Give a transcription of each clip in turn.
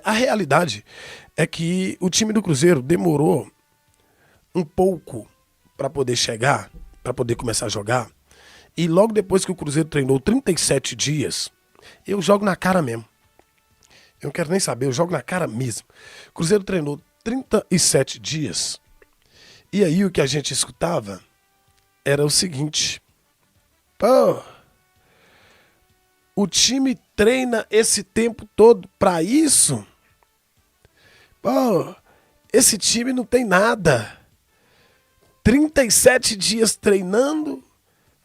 a realidade é que o time do Cruzeiro demorou um pouco para poder chegar, para poder começar a jogar. E logo depois que o Cruzeiro treinou 37 dias, eu jogo na cara mesmo. Eu não quero nem saber, eu jogo na cara mesmo. O Cruzeiro treinou 37 dias. E aí o que a gente escutava era o seguinte: pô, o time treina esse tempo todo pra isso? Pô, esse time não tem nada. 37 dias treinando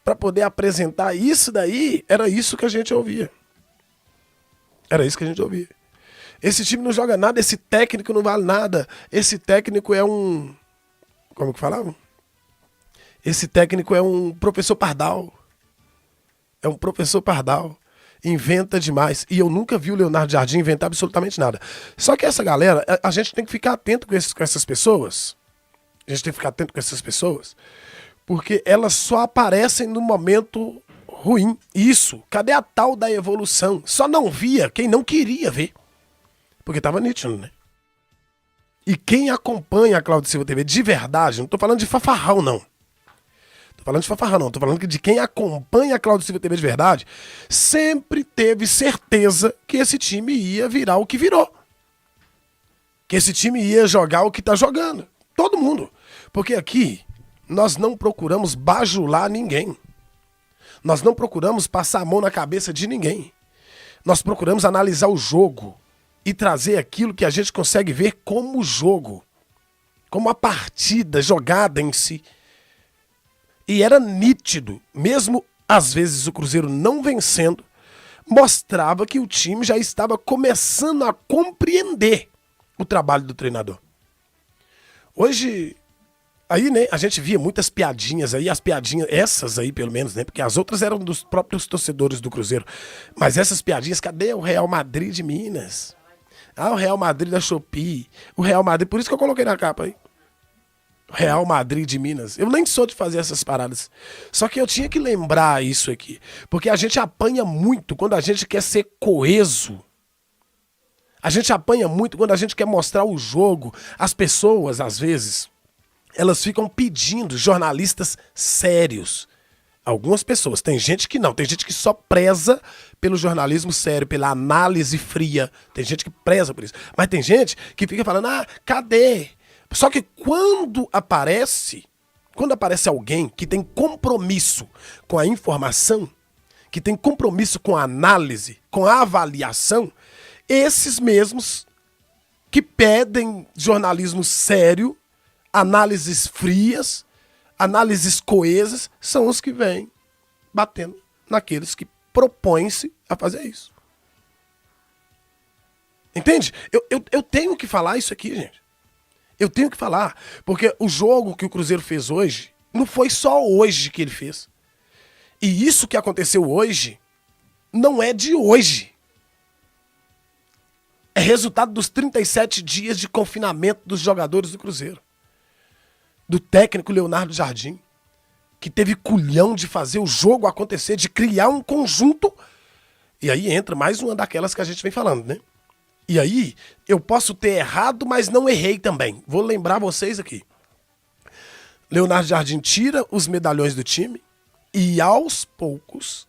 pra poder apresentar isso daí? Era isso que a gente ouvia. Era isso que a gente ouvia. Esse time não joga nada, esse técnico não vale nada. Esse técnico é um... Como que falavam? Esse técnico é um professor pardal. É um professor pardal. Inventa demais. E eu nunca vi o Leonardo Jardim inventar absolutamente nada. Só que essa galera, a gente tem que ficar atento com essas pessoas. A gente tem que ficar atento com essas pessoas. Porque elas só aparecem no momento ruim. Isso. Cadê a tal da evolução? Só não via quem não queria ver. Porque tava nítido, né? E quem acompanha a Cláudio Silva TV de verdade, não tô falando de fafarrão, não. Tô falando de fafarrão, não. Tô falando de quem acompanha a Cláudio Silva TV de verdade, sempre teve certeza que esse time ia virar o que virou. Que esse time ia jogar o que tá jogando. Todo mundo. Porque aqui, nós não procuramos bajular ninguém. Nós não procuramos passar a mão na cabeça de ninguém. Nós procuramos analisar o jogo e trazer aquilo que a gente consegue ver como jogo, como a partida jogada em si. E era nítido, mesmo às vezes o Cruzeiro não vencendo, mostrava que o time já estava começando a compreender o trabalho do treinador. Hoje, aí, né, a gente via muitas piadinhas aí, as piadinhas, essas aí pelo menos, né, porque as outras eram dos próprios torcedores do Cruzeiro. Mas essas piadinhas, cadê o Real Madrid de Minas? Ah, o Real Madrid da Shopee. O Real Madrid, por isso que eu coloquei na capa aí. Real Madrid de Minas. Eu nem sou de fazer essas paradas. Só que eu tinha que lembrar isso aqui. Porque a gente apanha muito quando a gente quer ser coeso. A gente apanha muito quando a gente quer mostrar o jogo. As pessoas, às vezes, elas ficam pedindo jornalistas sérios. Algumas pessoas. Tem gente que não. Tem gente que só preza pelo jornalismo sério, pela análise fria. Tem gente que preza por isso. Mas tem gente que fica falando, ah, cadê? Só que quando aparece alguém que tem compromisso com a informação, que tem compromisso com a análise, com a avaliação, esses mesmos que pedem jornalismo sério, análises frias, análises coesas, são os que vêm batendo naqueles que propõem-se a fazer isso. Entende? Eu tenho que falar isso aqui, gente. Eu tenho que falar. Porque o jogo que o Cruzeiro fez hoje, não foi só hoje que ele fez. E isso que aconteceu hoje, não é de hoje. É resultado dos 37 dias de confinamento dos jogadores do Cruzeiro. Do técnico Leonardo Jardim, que teve culhão de fazer o jogo acontecer, de criar um conjunto. E aí entra mais uma daquelas que a gente vem falando, né? E aí, eu posso ter errado, mas não errei também. Vou lembrar vocês aqui. Leonardo Jardim tira os medalhões do time e aos poucos,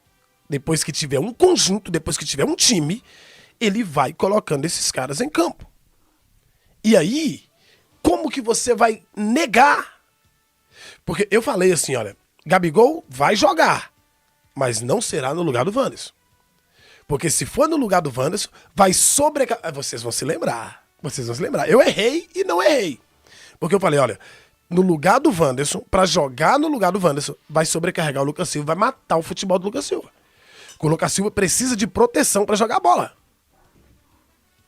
depois que tiver um conjunto, depois que tiver um time, ele vai colocando esses caras em campo. E aí, como que você vai negar? Porque eu falei assim, olha, Gabigol vai jogar, mas não será no lugar do Wanderson. Porque se for no lugar do Wanderson, vai sobrecarregar. Vocês vão se lembrar. Vocês vão se lembrar. Eu errei e não errei. Porque eu falei, olha, no lugar do Wanderson, pra jogar no lugar do Wanderson, vai sobrecarregar o Lucas Silva, vai matar o futebol do Lucas Silva. Porque o Lucas Silva precisa de proteção pra jogar bola.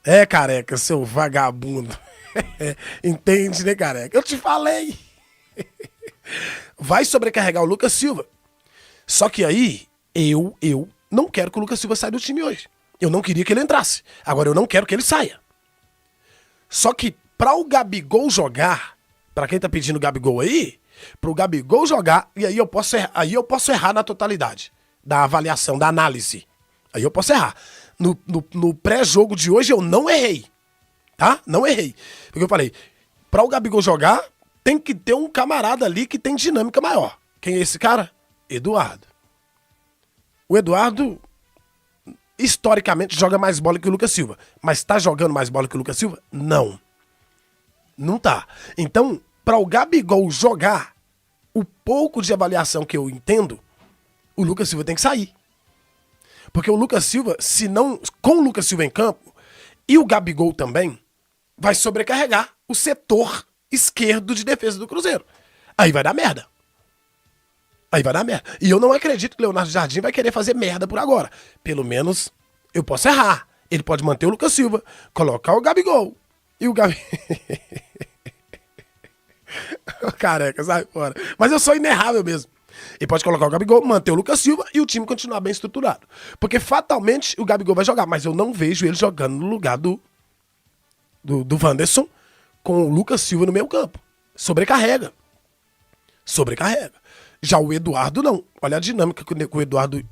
É, careca, seu vagabundo. Entende, né, careca? Eu te falei. Vai sobrecarregar o Lucas Silva. Só que aí, eu não quero que o Lucas Silva saia do time hoje. Eu não queria que ele entrasse. Agora eu não quero que ele saia. Só que para o Gabigol jogar, para quem tá pedindo Gabigol aí, pro Gabigol jogar, e aí eu posso errar na totalidade da avaliação, da análise. Aí eu posso errar. No pré-jogo de hoje eu não errei. Tá? Não errei. Porque eu falei, para o Gabigol jogar, tem que ter um camarada ali que tem dinâmica maior. Quem é esse cara? Eduardo. O Eduardo, historicamente, joga mais bola que o Lucas Silva. Mas tá jogando mais bola que o Lucas Silva? Não. Não tá. Então, para o Gabigol jogar, o pouco de avaliação que eu entendo, o Lucas Silva tem que sair. Porque o Lucas Silva, se não, com o Lucas Silva em campo, e o Gabigol também, vai sobrecarregar o setor esquerdo de defesa do Cruzeiro. Aí vai dar merda. Aí vai dar merda. E eu não acredito que o Leonardo Jardim vai querer fazer merda por agora. Pelo menos eu posso errar. Ele pode manter o Lucas Silva, colocar o Gabigol. E o Gabigol... Careca, sai fora. Mas eu sou inerrável mesmo. Ele pode colocar o Gabigol, manter o Lucas Silva e o time continuar bem estruturado. Porque fatalmente o Gabigol vai jogar, mas eu não vejo ele jogando no lugar do Wanderson com o Lucas Silva no meio campo. Sobrecarrega. Sobrecarrega. Já o Eduardo não. Olha a dinâmica que o Eduardo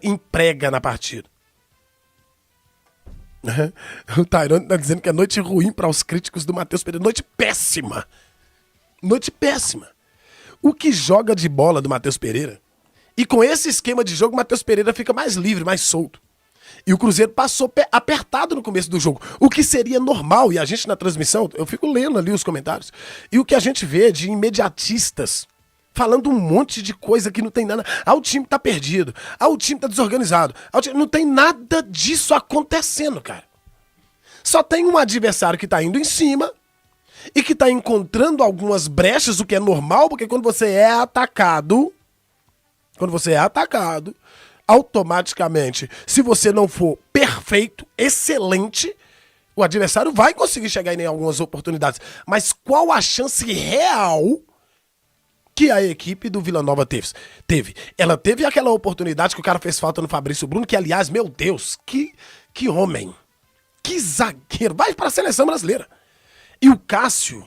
emprega na partida. O Tairone tá dizendo que é noite ruim para os críticos do Matheus Pereira. Noite péssima. Noite péssima. O que joga de bola do Matheus Pereira, e com esse esquema de jogo, o Matheus Pereira fica mais livre, mais solto. E o Cruzeiro passou apertado no começo do jogo, o que seria normal, e a gente na transmissão, eu fico lendo ali os comentários, e o que a gente vê de imediatistas, falando um monte de coisa que não tem nada. Ah, o time tá perdido, ah, o time tá desorganizado, não tem nada disso acontecendo, cara. Só tem um adversário que tá indo em cima, e que tá encontrando algumas brechas, o que é normal, porque quando você é atacado, automaticamente, se você não for perfeito, excelente, o adversário vai conseguir chegar em algumas oportunidades. Mas qual a chance real que a equipe do Vila Nova teve? Ela teve aquela oportunidade que o cara fez falta no Fabrício Bruno, que aliás, meu Deus, que homem, que zagueiro, vai para a seleção brasileira. E o Cássio,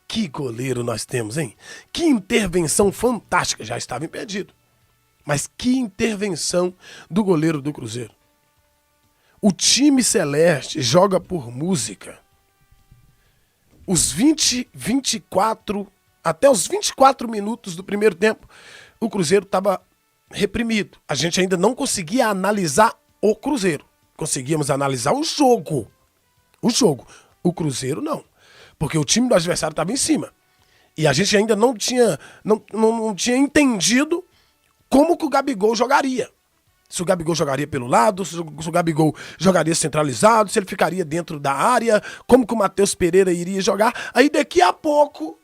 que goleiro nós temos, hein? Que intervenção fantástica, já estava impedido. Mas que intervenção do goleiro do Cruzeiro. O time celeste joga por música. Os 24, até os 24 minutos do primeiro tempo, o Cruzeiro estava reprimido. A gente ainda não conseguia analisar o Cruzeiro. Conseguíamos analisar o jogo. O Cruzeiro não. Porque o time do adversário estava em cima. E a gente ainda não tinha entendido como que o Gabigol jogaria. Se o Gabigol jogaria pelo lado, se o Gabigol jogaria centralizado, se ele ficaria dentro da área, como que o Matheus Pereira iria jogar. Aí daqui a pouco,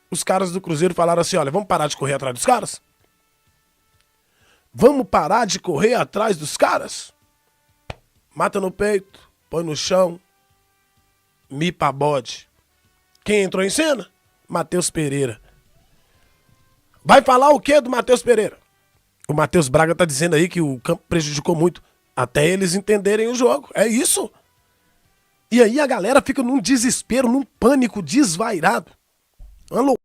os caras do Cruzeiro falaram assim, olha, vamos parar de correr atrás dos caras? Vamos parar de correr atrás dos caras? Mata no peito, põe no chão. Mipa bode. Quem entrou em cena? Matheus Pereira. Vai falar o que do Matheus Pereira? O Matheus Braga tá dizendo aí que o campo prejudicou muito. Até eles entenderem o jogo. É isso. E aí a galera fica num desespero, num pânico desvairado. Uma loucura.